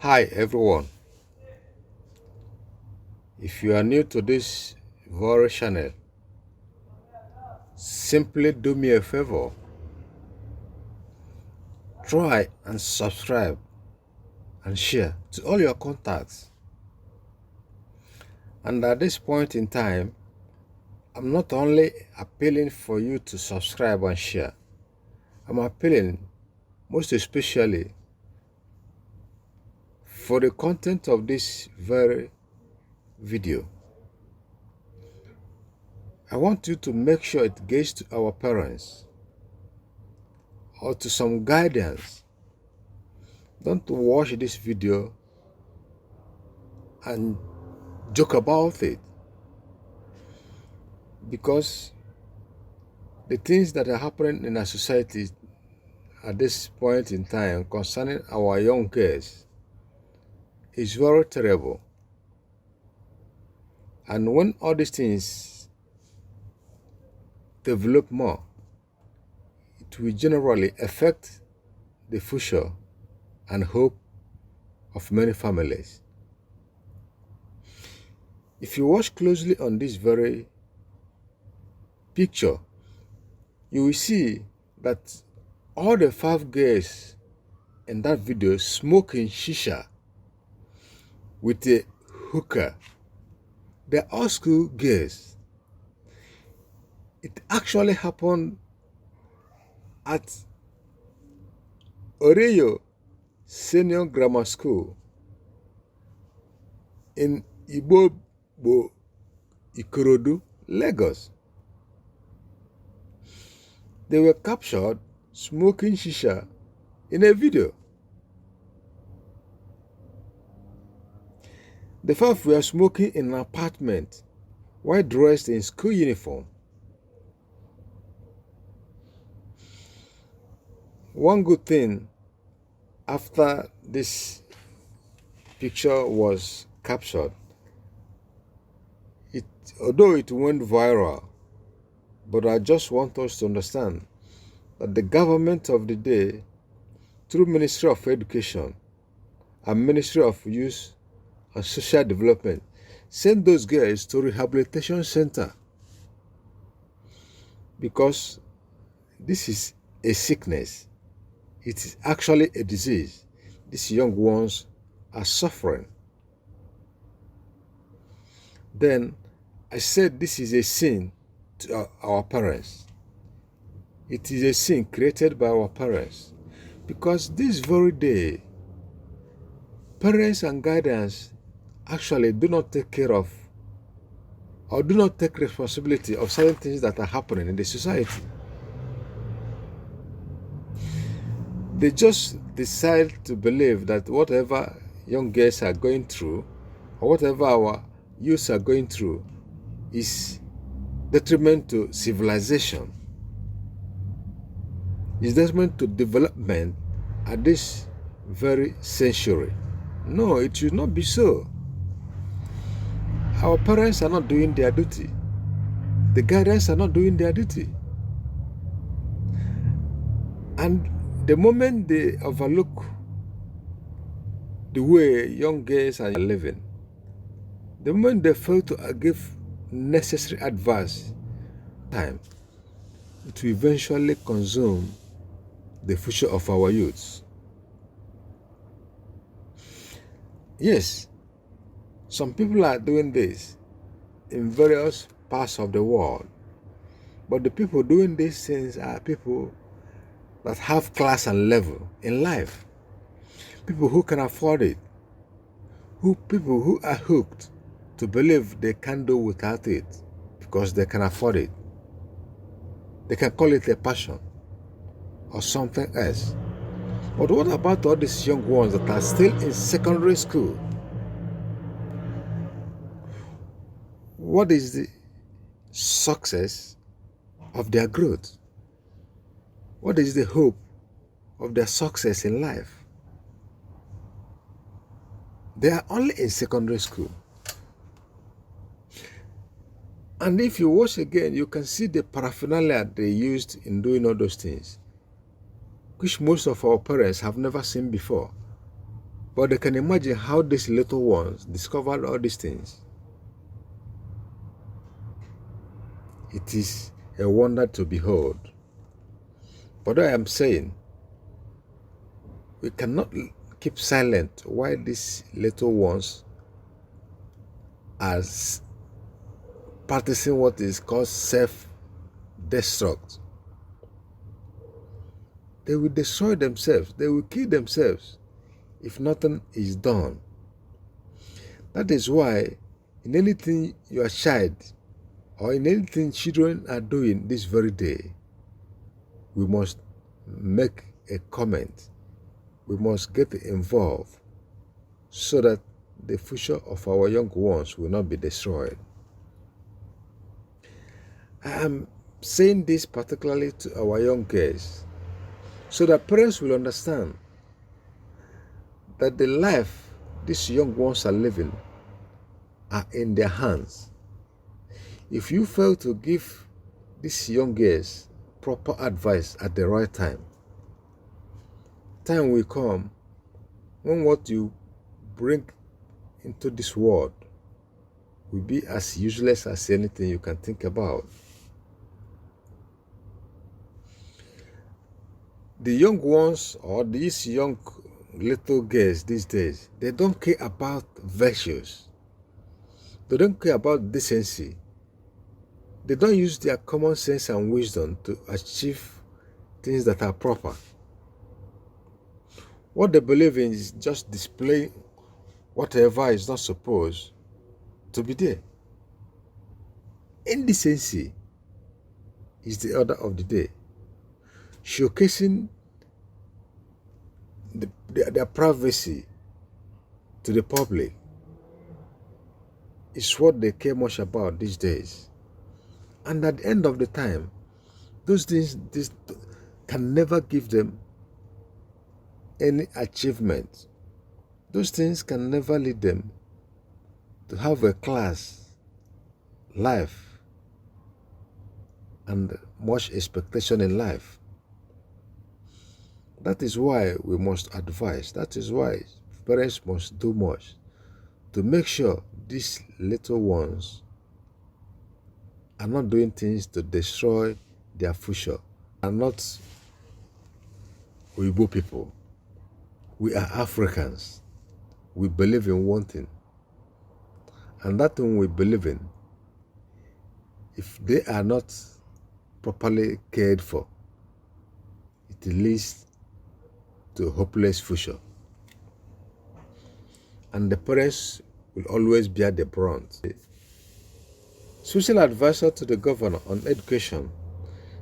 Hi everyone, if you are new to this Voro channel, simply do me a favor, try and subscribe and share to all your contacts. And at this point in time, I'm not only appealing for you to subscribe and share, I'm appealing most especially for the content of this very video. I want you to make sure it gets to our parents or to some guidance. Don't watch this video and joke about it, because the things that are happening in our society at this point in time concerning our young girls is very terrible. And when all these things develop more, it will generally affect the future and hope of many families. If you watch closely on this very picture, you will see that all the 5 girls in that video smoking shisha with a hookah. They're all school girls. It actually happened at Oreyo Senior Grammar School in Ibobo, Ikorodu, Lagos. They were captured smoking shisha in a video. The 5 were smoking in an apartment while dressed in school uniform. One good thing, after this picture was captured, although it went viral, but I just want us to understand that the government of the day, through Ministry of Education and Ministry of Youth and Social Development, send those girls to rehabilitation center, because this is a sickness. It is actually a disease. These young ones are suffering. Then I said this is a sin to our parents. It is a sin created by our parents, because this very day, parents and guardians actually do not take care of or do not take responsibility of certain things that are happening in the society. They just decide to believe that whatever young girls are going through or whatever our youths are going through is detriment to civilization, is detriment to development at this very century. No, it should not be so. Our parents are not doing their duty. The guardians are not doing their duty. And the moment they overlook the way young girls are living, the moment they fail to give necessary advice, time, it will eventually consume the future of our youths. Yes, some people are doing this in various parts of the world, but the people doing these things are people that have class and level in life, people who can afford it, people who are hooked to believe they can do without it because they can afford it. They can call it a passion or something else. But what about all these young ones that are still in secondary school? What is the success of their growth? What is the hope of their success in life? They are only in secondary school. And if you watch again, you can see the paraphernalia they used in doing all those things, which most of our parents have never seen before. But they can imagine how these little ones discovered all these things. It is a wonder to behold. But I am saying, we cannot keep silent while these little ones are practicing what is called self-destruct. They will destroy themselves. They will kill themselves if nothing is done. That is why in anything your child or in anything children are doing this very day, we must make a comment. We must get involved so that the future of our young ones will not be destroyed. I am saying this particularly to our young girls so that parents will understand that the life these young ones are living are in their hands. If you fail to give these young girls proper advice at the right time will come when what you bring into this world will be as useless as anything you can think about. The young ones or these young little girls these days, they don't care about virtues. They don't care about decency. They don't use their common sense and wisdom to achieve things that are proper. What they believe in is just displaying whatever is not supposed to be there. Indecency is the order of the day. Showcasing their privacy to the public is what they care much about these days. And at the end of the time, those things can never give them any achievement. Those things can never lead them to have a class life and much expectation in life. That is why we must advise. That is why parents must do much to make sure these little ones are not doing things to destroy their future. Are not Igbo people. We are Africans. We believe in one thing. And that thing we believe in, if they are not properly cared for, it leads to a hopeless future. And the parents will always bear the brunt. Special advisor to the governor on education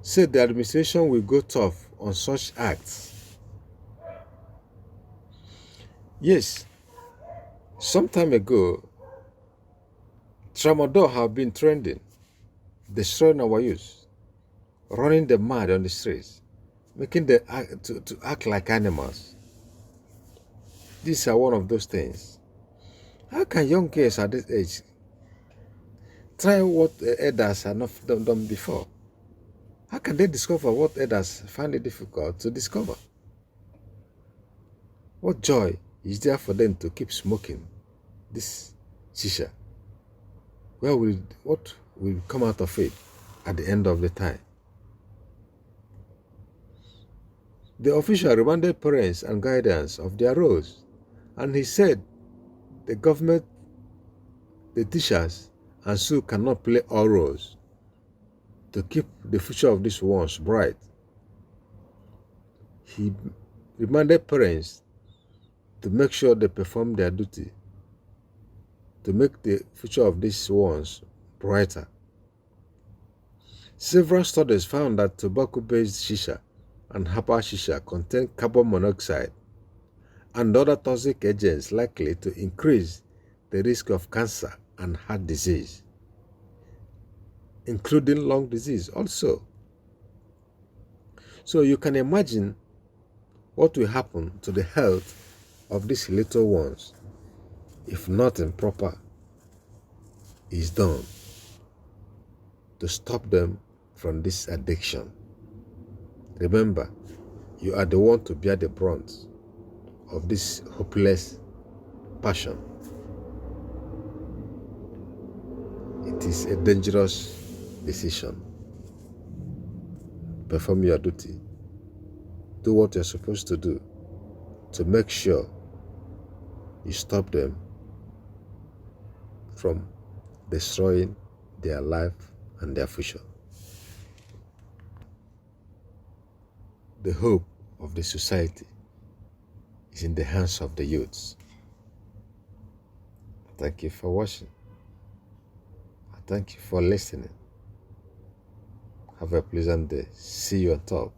said the administration will go tough on such acts. Yes, some time ago, tramadol have been trending, destroying our youth, running them mad on the streets, making them to act like animals. These are one of those things. How can young girls at this age try what elders have not done before? How can they discover what others find it difficult to discover? What joy is there for them to keep smoking this shisha? What will come out of it at the end of the time? The official reminded parents and guardians of their roles, and he said the government, the teachers, and so cannot play all roles to keep the future of these ones bright. He reminded parents to make sure they perform their duty to make the future of these ones brighter. Several studies found that tobacco-based shisha and herbal shisha contain carbon monoxide and other toxic agents likely to increase the risk of cancer and heart disease, including lung disease also. So you can imagine what will happen to the health of these little ones if nothing proper is done to stop them from this addiction. Remember, you are the one to bear the brunt of this hopeless passion. It is a dangerous decision. Perform your duty. Do what you're supposed to do to make sure you stop them from destroying their life and their future. The hope of the society is in the hands of the youths. Thank you for watching. Thank you for listening. Have a pleasant day. See you on top.